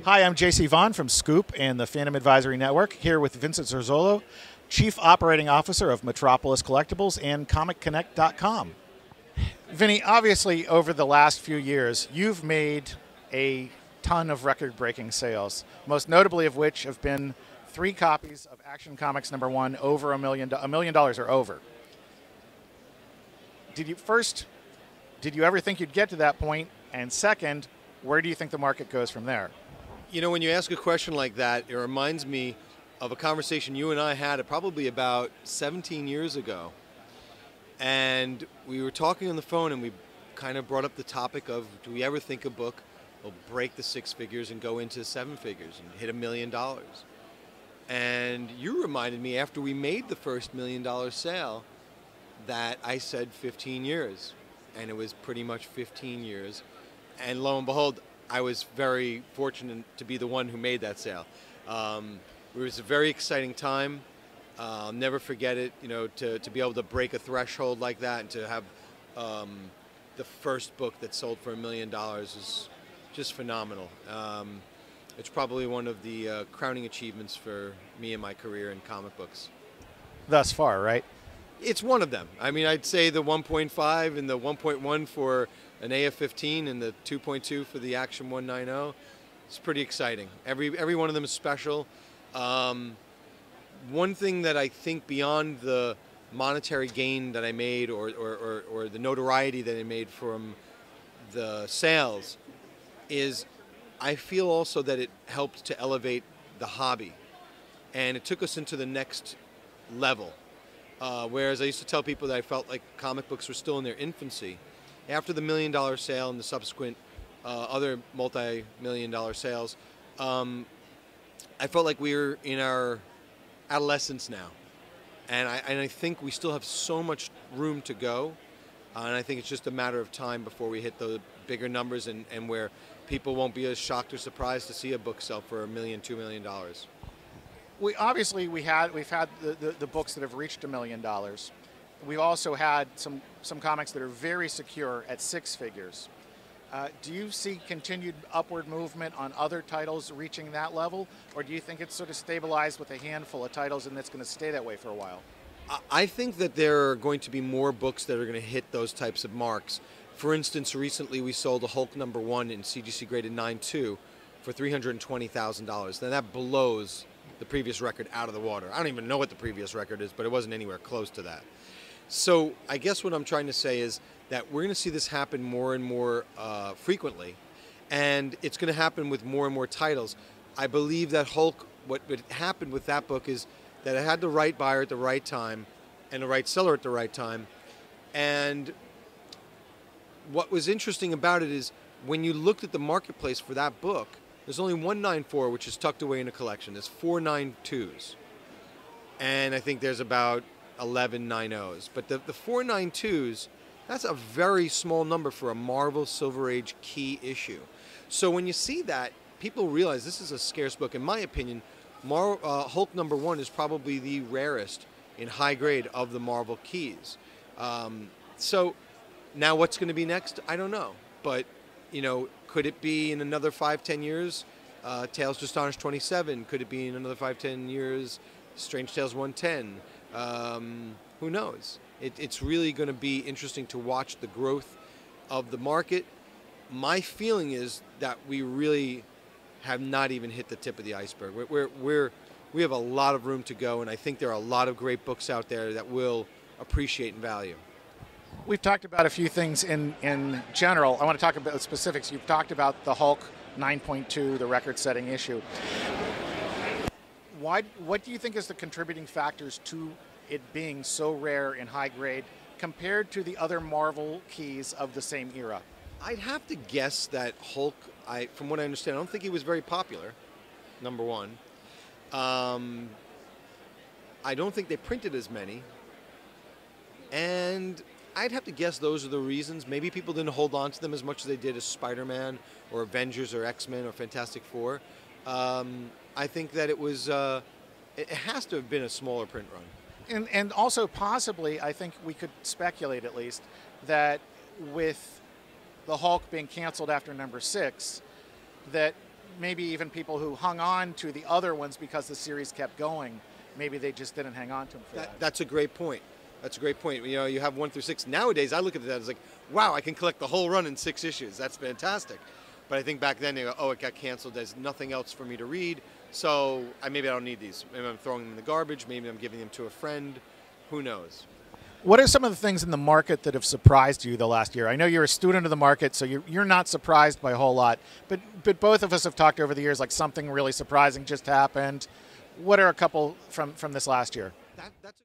Hi, I'm JC Vaughn from Scoop and the Phantom Advisory Network, here with Vincent Zurzolo, Chief Operating Officer of Metropolis Collectibles and ComicConnect.com. Vinny, obviously over the last few years, you've made a ton of record-breaking sales, most notably of which have been 3 copies of Action Comics #1 over $1 million or over. Did you ever think you'd get to that point? And second, where do you think the market goes from there? You know, when you ask a question like that, it reminds me of a conversation you and I had probably about 17 years ago. And we were talking on the phone and we kind of brought up the topic of, do we ever think a book will break the 6 figures and go into 7 figures and hit $1 million? And you reminded me after we made the first $1 million sale that I said 15 years. And it was pretty much 15 years. And lo and behold, I was very fortunate to be the one who made that sale. It was a very exciting time. I'll never forget it, you know, to be able to break a threshold like that and to have the first book that sold for $1 million is just phenomenal. It's probably one of the crowning achievements for me in my career in comic books. Thus far, right? It's one of them. I mean, I'd say the 1.5 and the 1.1 for an AF-15 and the 2.2 for the Action 190. It's pretty exciting. Every one of them is special. One thing that I think beyond the monetary gain that I made or the notoriety that I made from the sales is I feel also that it helped to elevate the hobby. And it took us into the next level. Whereas I used to tell people that I felt like comic books were still in their infancy. After the $1 million sale and the subsequent other multi-million-dollar sales, I felt like we were in our adolescence now. And I think we still have so much room to go. And I think it's just a matter of time before we hit the bigger numbers and where people won't be as shocked or surprised to see a book sell for $1 million, $2 million. We've had the books that have reached $1 million. We've also had some comics that are very secure at 6 figures. Do you see continued upward movement on other titles reaching that level, or do you think it's sort of stabilized with a handful of titles and it's going to stay that way for a while? I think that there are going to be more books that are going to hit those types of marks. For instance, recently we sold a Hulk #1 in CGC graded 9.2 for $320,000. Now that blows the previous record out of the water. I don't even know what the previous record is, but it wasn't anywhere close to that. So I guess what I'm trying to say is that we're going to see this happen more and more frequently, and it's going to happen with more and more titles. I believe that Hulk, what happened with that book is that it had the right buyer at the right time and the right seller at the right time. And what was interesting about it is when you looked at the marketplace for that book, there's only 194, which is tucked away in a collection. There's 4 9.2s. And I think there's about 11 9.0s. But the 4 9.2s, that's a very small number for a Marvel Silver Age key issue. So when you see that, people realize this is a scarce book. In my opinion, Hulk #1 is probably the rarest in high grade of the Marvel keys. So now what's going to be next? I don't know. But, you know, could it be in another 5-10 years, Tales to Astonish 27? Could it be in another 5-10 years, Strange Tales 110? Who knows? It's really going to be interesting to watch the growth of the market. My feeling is that we really have not even hit the tip of the iceberg. We have a lot of room to go, and I think there are a lot of great books out there that will appreciate and value. We've talked about a few things in general. I want to talk about specifics. You've talked about the Hulk 9.2, the record-setting issue. What do you think is the contributing factors to it being so rare and high grade compared to the other Marvel keys of the same era? I'd have to guess that Hulk, from what I understand, I don't think he was very popular, #1. I don't think they printed as many. And I'd have to guess those are the reasons. Maybe people didn't hold on to them as much as they did as Spider-Man or Avengers or X-Men or Fantastic Four. I think that it was, it has to have been a smaller print run. And also possibly, I think we could speculate at least, that with the Hulk being canceled after #6, that maybe even people who hung on to the other ones because the series kept going, maybe they just didn't hang on to them for that. That's a great point. That's a great point. You know, you have 1 through 6. Nowadays, I look at that as like, wow, I can collect the whole run in 6 issues. That's fantastic. But I think back then, they go, oh, it got canceled. There's nothing else for me to read. So maybe I don't need these. Maybe I'm throwing them in the garbage. Maybe I'm giving them to a friend. Who knows? What are some of the things in the market that have surprised you the last year? I know you're a student of the market, so you're not surprised by a whole lot. But both of us have talked over the years like something really surprising just happened. What are a couple from this last year? That's